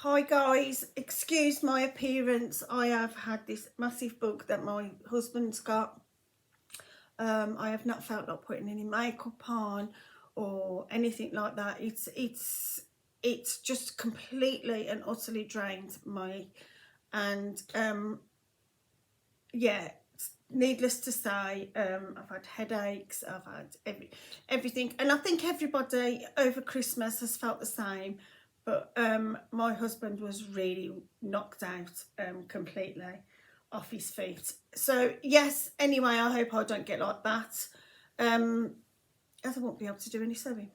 Hi guys, excuse my appearance. I have had this massive bug that my husband's got. I have not felt like putting any makeup on or anything like that. It's just completely and utterly drained my, and yeah, needless to say, I've had headaches, I've had everything, and I think everybody over Christmas has felt the same. But my husband was really knocked out completely off his feet. So yes, anyway, I hope I don't get like that, as I won't be able to do any sewing.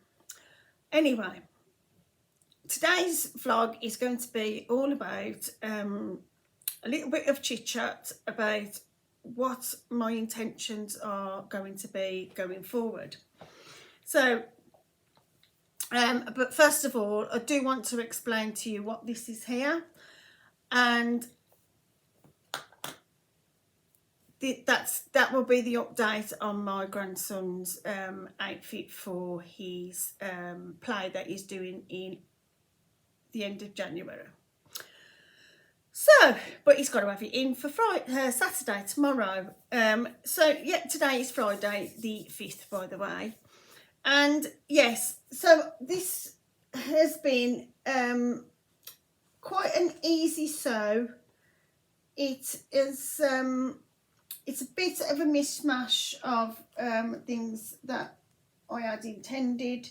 Anyway, today's vlog is going to be all about a little bit of chit chat about what my intentions are going to be going forward. So but first of all, I do want to explain to you what this is here, and that will be the update on my grandson's outfit for his play that he's doing in the end of January. So, but he's got to have it in for Saturday, tomorrow. So yeah, today is Friday the 5th, by the way. And yes, so this has been quite an easy sew. It is it's a bit of a mishmash of things that I had intended.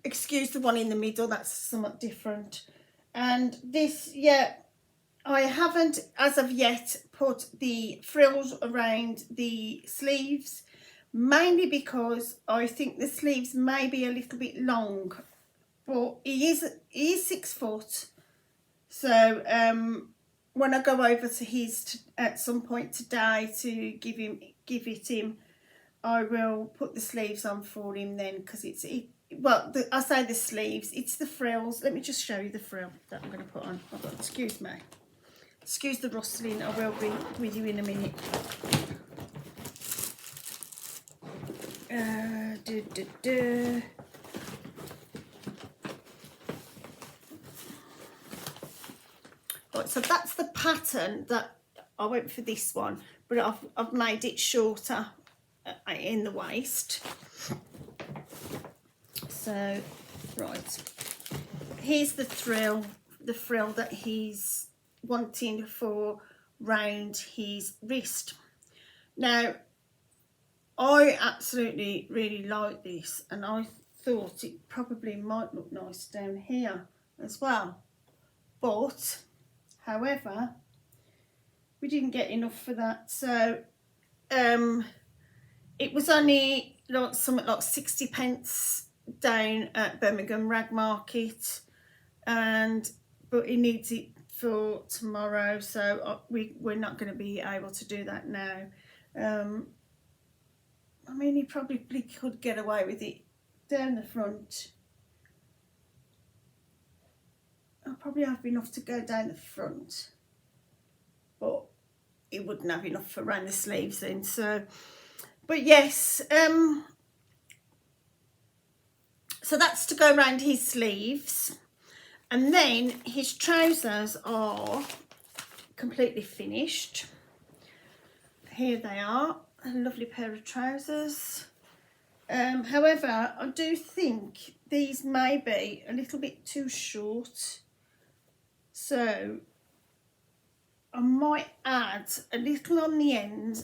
Excuse the one in the middle, that's somewhat different. And this, yeah, I haven't as of yet put the frills around the sleeves, mainly because I think the sleeves may be a little bit long, but he is 6 foot. So when I go over to his at some point today to give it him, I will put the sleeves on for him then, because I say the sleeves, it's the frills. Let me just show you the frill that I'm going to put on. Excuse me. Excuse the rustling, I will be with you in a minute. Right, so that's the pattern that I went for this one, but I've made it shorter in the waist. So, right, here's the frill that he's wanting for round his wrist. Now, I absolutely really like this, and I thought it probably might look nice down here as well, but however, we didn't get enough for that. So it was only like something like 60 pence down at Birmingham Rag Market, but he needs it for tomorrow, so we're not going to be able to do that now. I mean, he probably could get away with it down the front. I'll probably have enough to go down the front, but he wouldn't have enough for around the sleeves then. So, but yes, so that's to go around his sleeves. And then his trousers are completely finished. Here they are, a lovely pair of trousers. However, I do think these may be a little bit too short. So I might add a little on the end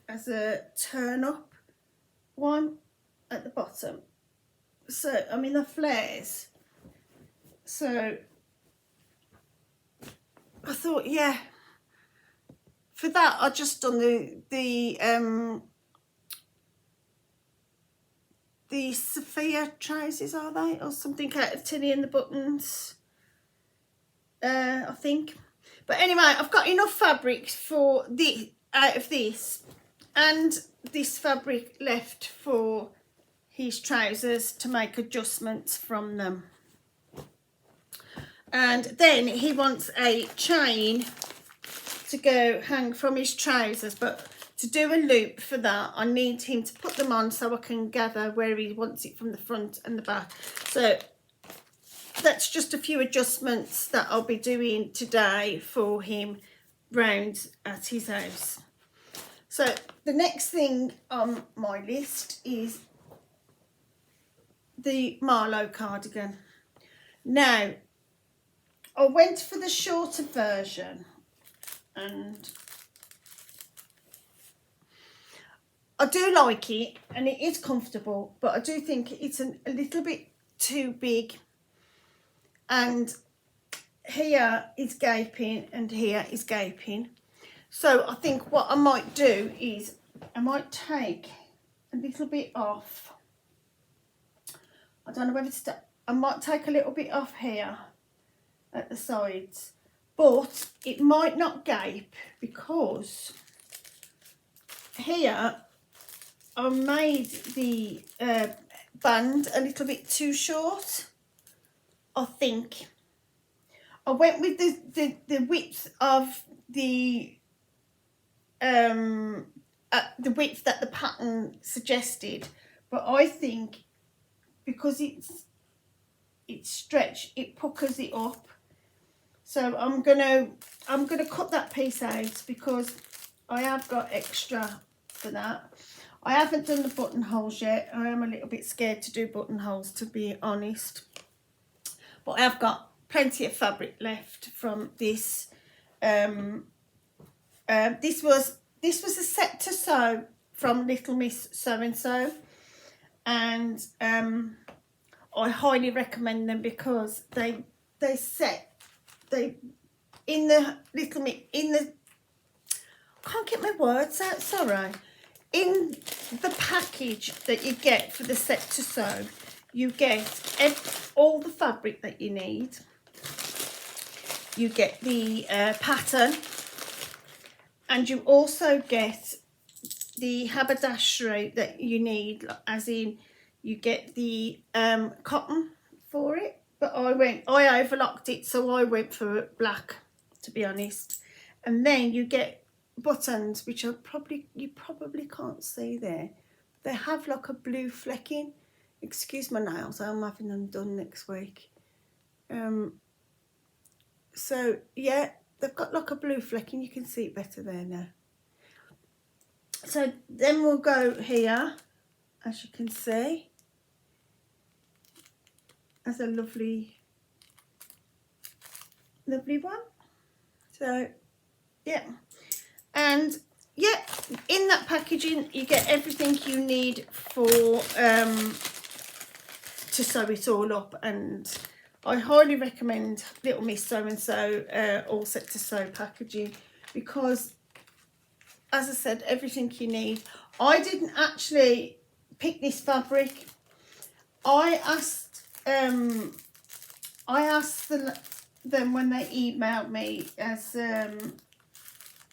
as a turn up one at the bottom. So, I mean, the flares. So I thought, yeah, for that I just done the Sophia trousers, are they, or something out of Tilly and the Buttons, I think. But anyway, I've got enough fabric for out of this and this fabric left for his trousers to make adjustments from them. And then he wants a chain to go hang from his trousers, but to do a loop for that I need him to put them on so I can gather where he wants it from the front and the back. So that's just a few adjustments that I'll be doing today for him round at his house. So the next thing on my list is the Marlo cardigan. Now, I went for the shorter version, and I do like it and it is comfortable, but I do think it's a little bit too big, and here is gaping and here is gaping. So I think what I might do is I might take a little bit off. I don't know whether to, I might take a little bit off here at the sides, but it might not gape because here I made the band a little bit too short. I think I went with the width of the width that the pattern suggested, but I think because it's stretched, it puckers it up. So I'm gonna cut that piece out because I have got extra for that. I haven't done the buttonholes yet. I am a little bit scared to do buttonholes, to be honest. But I have got plenty of fabric left from this. This was a set to sew from Little Miss So and So, and I highly recommend them because they in the I can't get my words out, sorry. In the package that you get for the set to sew, you get all the fabric that you need. You get the pattern, and you also get the haberdashery that you need, as in you get the cotton for it. But I overlocked it, so I went for black, to be honest. And then you get buttons, which you probably can't see there. They have like a blue flecking. Excuse my nails, I'm having them done next week. So yeah, they've got like a blue flecking. You can see it better there now. So then we'll go here, as you can see, as a lovely one. So yeah, and yeah, in that packaging you get everything you need for to sew it all up, and I highly recommend Little Miss So and So all set to sew packaging, because as I said, everything you need. I didn't actually pick this fabric. I asked them when they emailed me as to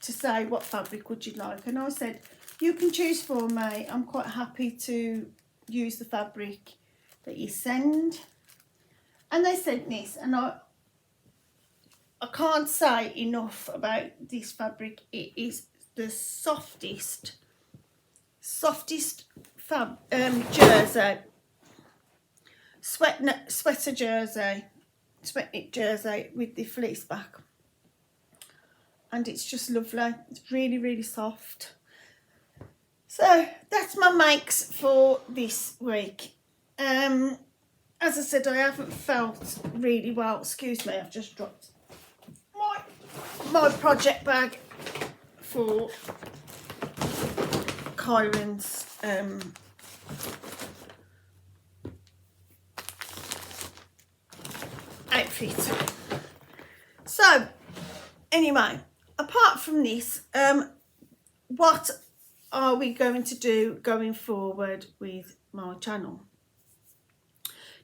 say what fabric would you like, and I said you can choose for me. I'm quite happy to use the fabric that you send, and they sent this, and I can't say enough about this fabric. It is the softest jersey, sweater jersey, sweat knit jersey with the fleece back, and it's just lovely. It's really, really soft. So that's my makes for this week. As I said, I haven't felt really well. Excuse me, I've just dropped my project bag for Kyron's outfit. So anyway, apart from this, what are we going to do going forward with my channel?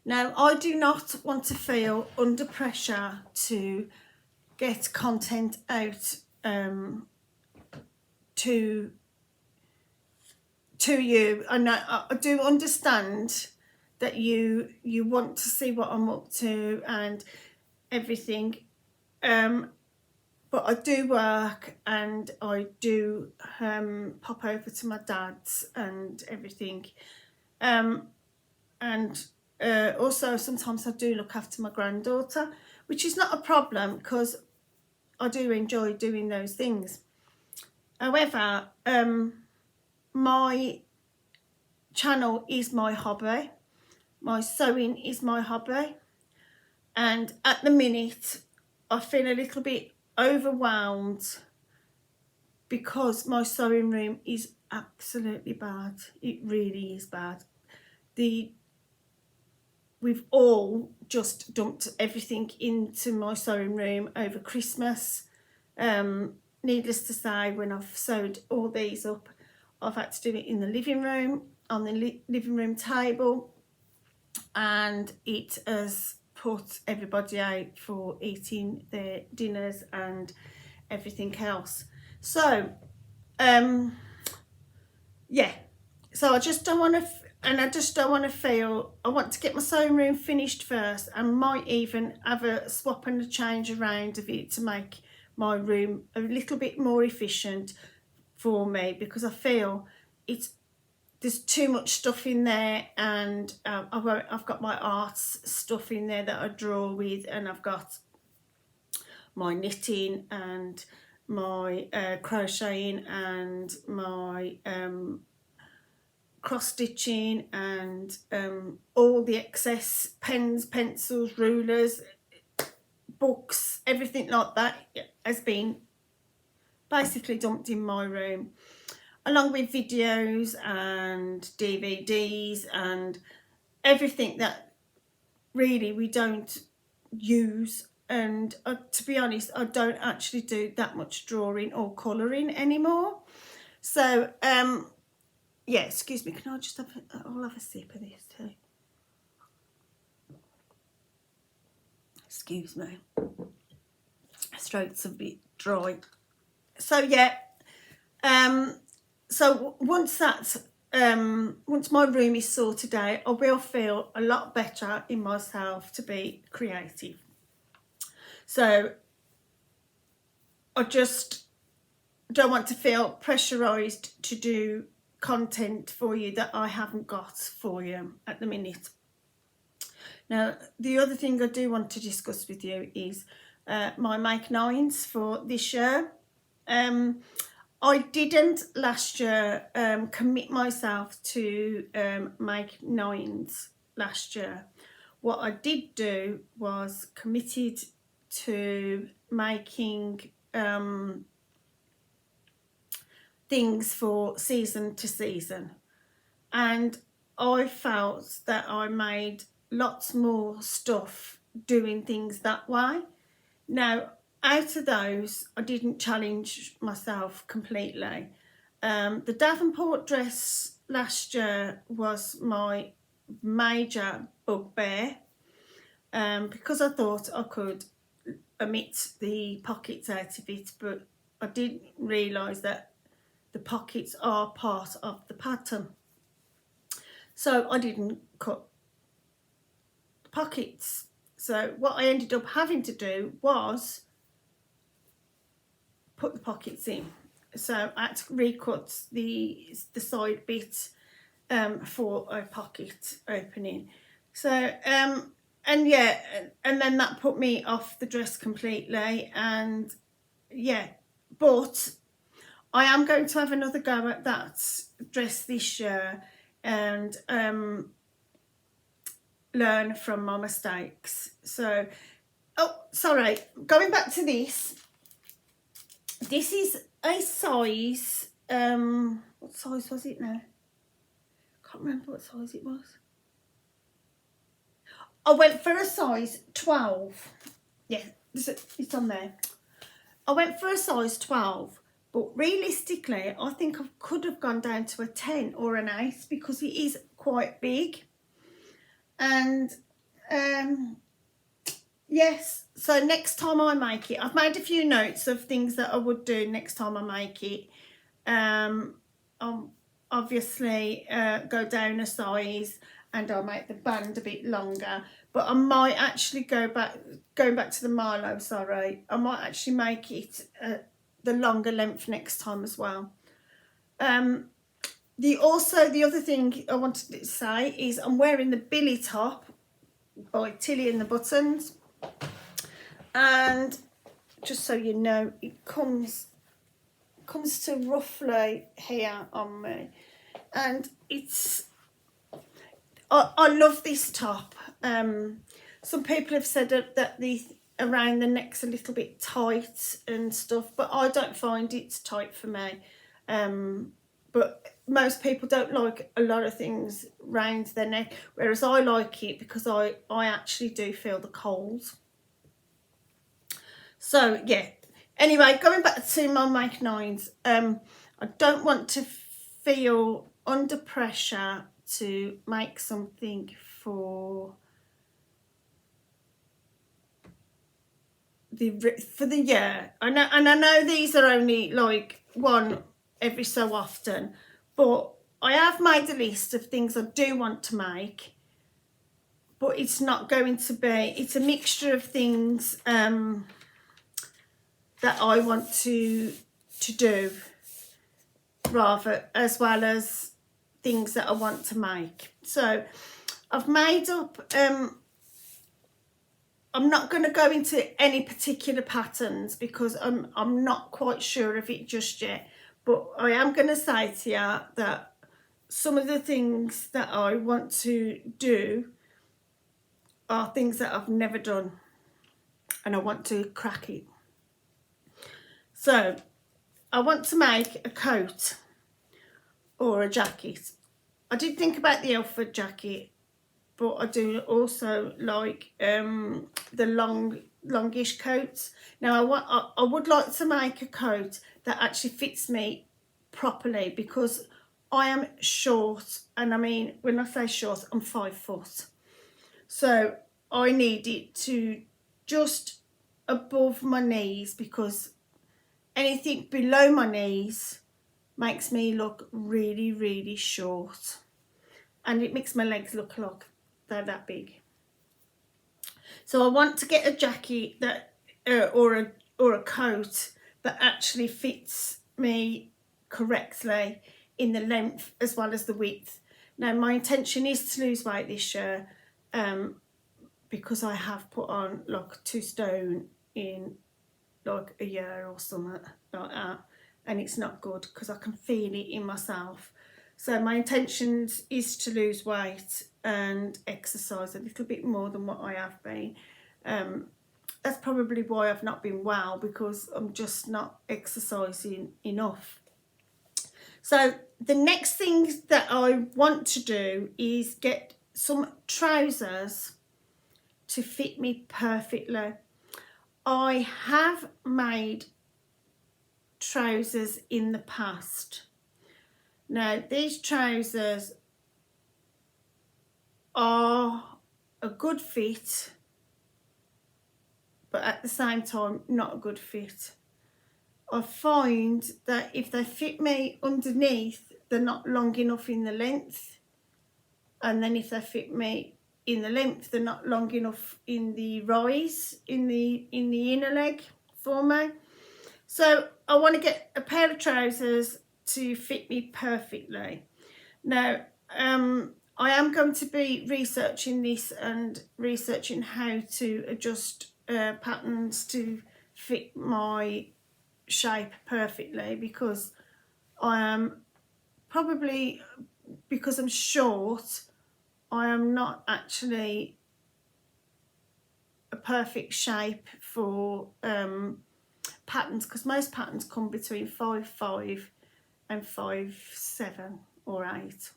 Now, I do not want to feel under pressure to get content out to you. And I do understand that you want to see what I'm up to and everything, but I do work, and I do pop over to my dad's and everything, and also sometimes I do look after my granddaughter, which is not a problem because I do enjoy doing those things. However, my channel is my hobby. My sewing is my hobby. And at the minute, I feel a little bit overwhelmed because my sewing room is absolutely bad. It really is bad. We've all just dumped everything into my sewing room over Christmas. Needless to say, when I've sewed all these up, I've had to do it in the living room, on the living room table, and it has put everybody out for eating their dinners and everything else. So, yeah, so I just don't want to, and I just don't want to feel, I want to get my sewing room finished first, and might even have a swap and a change around of it to make my room a little bit more efficient for me, because I feel there's too much stuff in there, and I've got my arts stuff in there that I draw with, and I've got my knitting and my crocheting and my cross stitching and all the excess pens, pencils, rulers, books, everything like that has been basically dumped in my room, along with videos and DVDs and everything that really we don't use. And to be honest, I don't actually do that much drawing or colouring anymore. So yeah, excuse me, can I just I'll have a sip of this too. Excuse me, my throat's a bit dry. So yeah, so once my room is sorted out, I will feel a lot better in myself to be creative. So I just don't want to feel pressurised to do content for you that I haven't got for you at the minute. Now, the other thing I do want to discuss with you is my make nines for this year. I didn't last year commit myself to make nines last year. What I did do was committed to making things for season to season, and I felt that I made lots more stuff doing things that way. Now, out of those, I didn't challenge myself completely. The Davenport dress last year was my major bugbear, because I thought I could omit the pockets out of it, but I didn't realise that the pockets are part of the pattern. So I didn't cut the pockets. So what I ended up having to do was put the pockets in. So I had to recut the side bit for a pocket opening. So and yeah, and then that put me off the dress completely. And yeah, but I am going to have another go at that dress this year and learn from my mistakes. So, oh, sorry, going back to this. This is a size, what size was it now? Can't remember what size it was. I went for a size 12. Yeah, it's on there. I went for a size 12, but realistically, I think I could have gone down to a 10 or an 8 because it is quite big. And yes, so next time I make it, I've made a few notes of things that I would do next time I make it. I'll obviously go down a size, and I'll make the band a bit longer. But I might actually going back to the Marlo, sorry, I might actually make it the longer length next time as well. The other thing I wanted to say is I'm wearing the billy top by Tilly and the Buttons. And just so you know, it comes to roughly here on me, and it's I love this top. Some people have said that the around the neck's a little bit tight and stuff, but I don't find it's tight for me. But most people don't like a lot of things round their neck, whereas I like it because I actually do feel the cold. So yeah, anyway, going back to my Make 9s, I don't want to feel under pressure to make something for the year. I know, and I know these are only like one every so often, but I have made a list of things I do want to make, but it's not going to be, it's a mixture of things that I want to do, rather, as well as things that I want to make. So I've made up, I'm not going to go into any particular patterns because I'm not quite sure of it just yet, but I am going to say to you that some of the things that I want to do are things that I've never done, and I want to crack it. So I want to make a coat or a jacket. I did think about the Elford jacket, but I do also like the longish coats. Now I would like to make a coat that actually fits me properly, because I am short, and I mean, when I say short, I'm 5 foot. So I need it to just above my knees, because anything below my knees makes me look really, really short, and it makes my legs look like they're that big. So I want to get a jacket that or a coat that actually fits me correctly in the length as well as the width. Now my intention is to lose weight this year, because I have put on like 2 stone in like a year or something like that, and it's not good because I can feel it in myself. So my intention is to lose weight and exercise a little bit more than what I have been. That's probably why I've not been well, because I'm just not exercising enough. So the next thing that I want to do is get some trousers to fit me perfectly. I have made trousers in the past. Now these trousers are a good fit, but at the same time not a good fit. I find that if they fit me underneath, they're not long enough in the length, and then if they fit me in the length, they're not long enough in the rise, in the inner leg for me. So I want to get a pair of trousers to fit me perfectly. Now I am going to be researching this and researching how to adjust patterns to fit my shape perfectly, because I am probably, because I'm short, I am not actually a perfect shape for patterns, because most patterns come between 5'5" and 5'7" or 8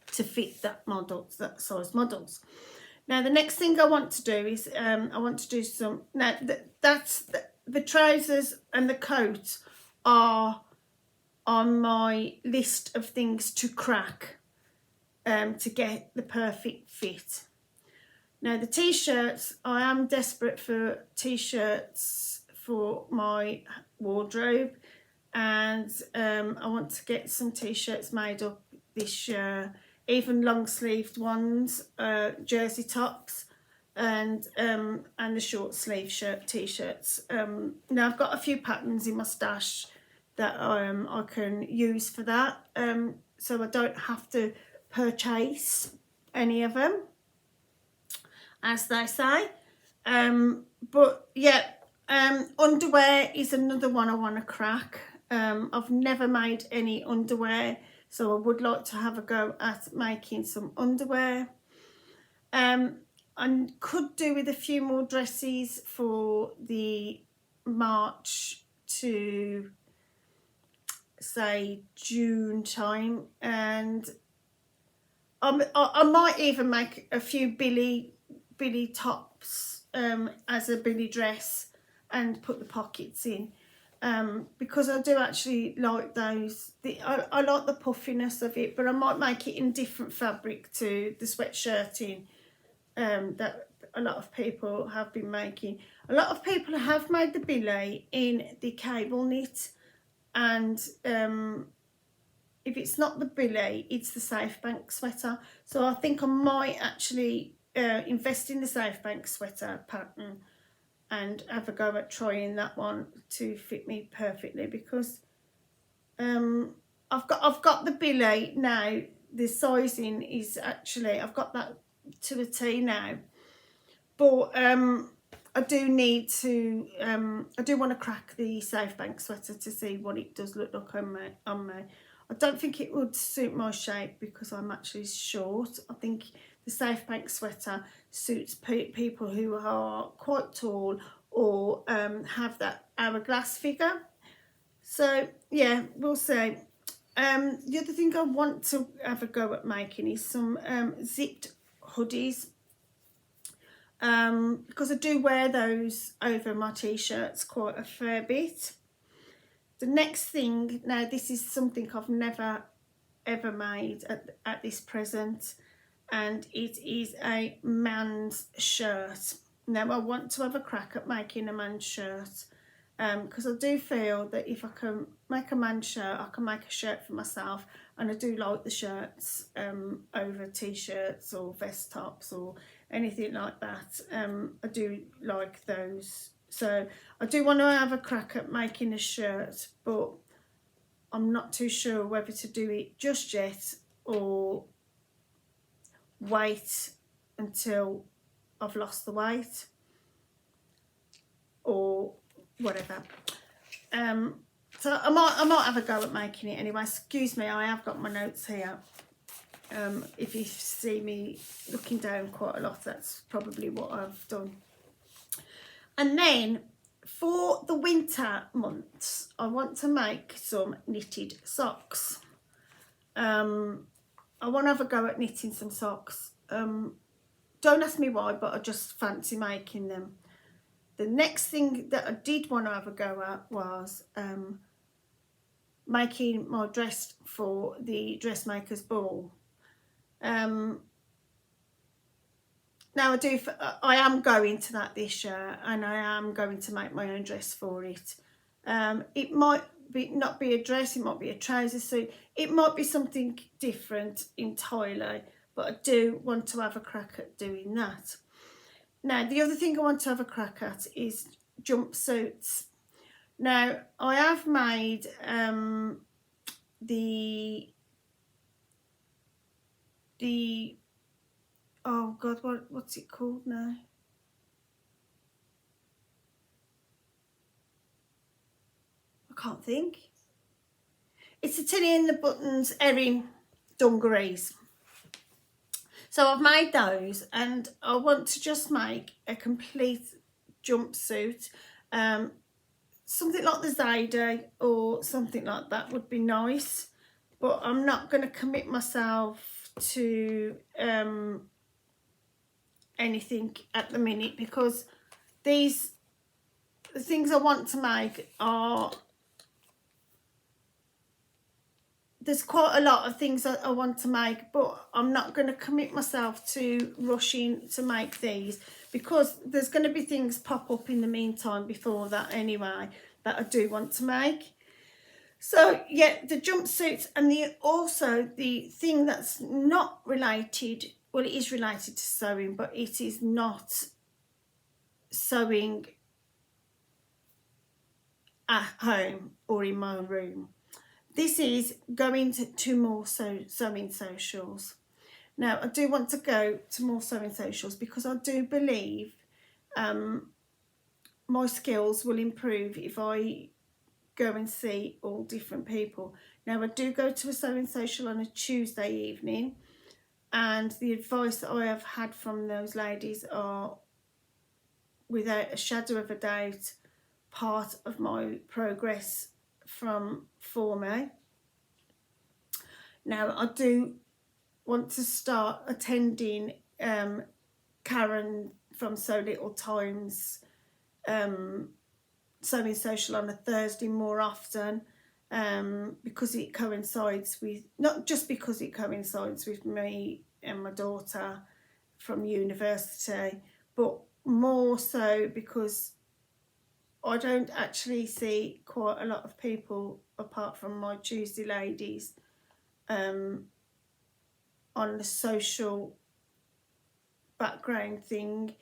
to fit that size models. Now the next thing I want to do is I want to do some, now that's the trousers and the coat are on my list of things to crack to get the perfect fit. Now the t-shirts, I am desperate for t-shirts for my wardrobe, and I want to get some t-shirts made up this year, even long sleeved ones, jersey tops, and the short sleeve t-shirts. Now I've got a few patterns in my stash that I can use for that, so I don't have to purchase any of them. as they say. But yeah, underwear is another one I want to crack. I've never made any underwear, so I would like to have a go at making some underwear. I could do with a few more dresses for the March to say June time, and I might even make a few Billy tops as a Billy dress and put the pockets in, because I do actually like those. I like the puffiness of it, but I might make it in different fabric to the sweatshirting that a lot of people have been making. A lot of people have made the Billy in the cable knit, and if it's not the Billy, it's the Safe Bank sweater. So I think I might actually invest in the Safe Bank sweater pattern and have a go at trying that one to fit me perfectly, because I've got the Billy now. The sizing is actually, I've got that to a T now, but I do need to I do want to crack the Safe Bank sweater to see what it does look like on me. I don't think it would suit my shape because I'm actually short. I think the Safe Bank sweater suits people who are quite tall or have that hourglass figure. So yeah, we'll see. The other thing I want to have a go at making is some zipped hoodies, because I do wear those over my t-shirts quite a fair bit. The next thing, now this is something I've never ever made at this present, and it is a man's shirt. Now I want to have a crack at making a man's shirt, because I do feel that if I can make a man's shirt, I can make a shirt for myself, and I do like the shirts over t-shirts or vest tops or anything like that. I do like those, so I do want to have a crack at making a shirt, but I'm not too sure whether to do it just yet or wait until I've lost the weight or whatever. So I might have a go at making it anyway. Excuse me, I have got my notes here. If you see me looking down quite a lot, that's probably what I've done. And then for the winter months, I want to make some knitted socks. I want to have a go at knitting some socks. Don't ask me why, but I just fancy making them. The next thing that I did want to have a go at was making my dress for the dressmaker's ball. Now I am going to that this year, and I am going to make my own dress for it. It might not be a dress, it might be a trouser suit, it might be something different entirely, but I do want to have a crack at doing that. Now the other thing I want to have a crack at is jumpsuits. Now I have made the oh god, what's it called now? I can't think. It's the Tilly and the Buttons Erin dungarees. So I've made those, and I want to just make a complete jumpsuit. Something like the Zadie or something like that would be nice, but I'm not going to commit myself to anything at the minute, because the things I want to make are, there's quite a lot of things that I want to make, but I'm not going to commit myself to rushing to make these, because there's going to be things pop up in the meantime before that anyway that I do want to make. So yeah, the jumpsuits, and also the thing that's not related, well, it is related to sewing, but it is not sewing at home or in my room. This is going to more sewing socials. Now, I do want to go to more sewing socials because I do believe my skills will improve if I go and see all different people. Now, I do go to a sewing social on a Tuesday evening, and the advice that I have had from those ladies are, without a shadow of a doubt, part of my progress for me. Now, I do want to start attending Karen from So Little Times sewing social on a Thursday more often, because it coincides with, not just because it coincides with me and my daughter from university, but more so because I don't actually see quite a lot of people apart from my Tuesday ladies on the social background thing.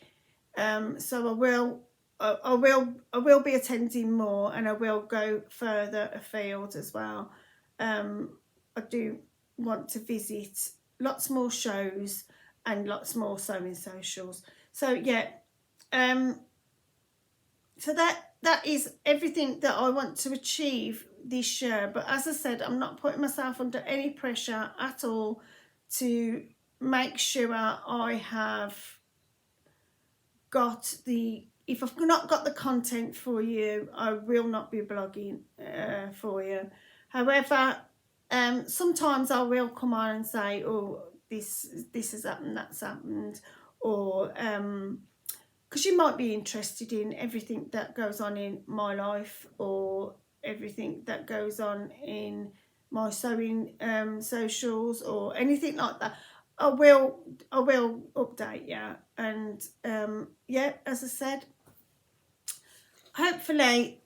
So I will be attending more, and I will go further afield as well. I do want to visit lots more shows and lots more sewing socials. So yeah, so that is everything that I want to achieve this year. But as I said, I'm not putting myself under any pressure at all to make sure I have got the, if I've not got the content for you, I will not be blogging for you. However, sometimes I will come on and say, oh, this has happened, that's happened, or because you might be interested in everything that goes on in my life or everything that goes on in my sewing socials or anything like that. I will update you, and yeah, as I said, hopefully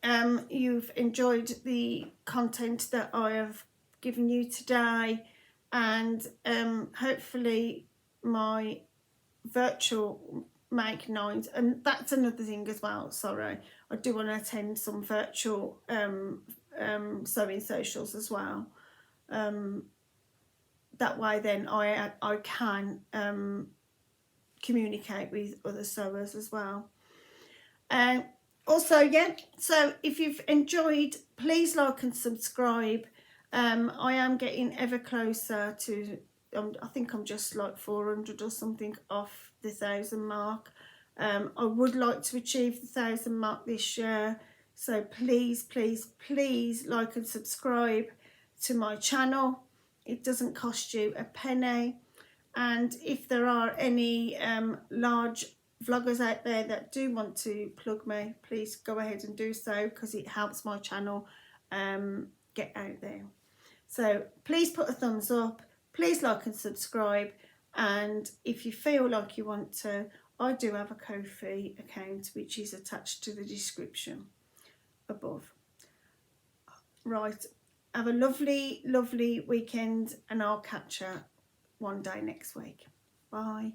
you've enjoyed the content that I have given you today, and hopefully my virtual make night, and that's another thing as well, sorry, I do want to attend some virtual sewing socials as well. That way then I can communicate with other sewers as well. Also, yeah, so if you've enjoyed, please like and subscribe. I am getting ever closer to, I think I'm just like 400 or something off the 1,000 mark. I would like to achieve the 1,000 mark this year, so please, please, please like and subscribe to my channel. It doesn't cost you a penny, and if there are any large vloggers out there that do want to plug me, please go ahead and do so, because it helps my channel get out there. So please put a thumbs up, please like and subscribe, and if you feel like you want to, I do have a Ko-fi account which is attached to the description above. Right, have a lovely weekend, and I'll catch you one day next week. Bye.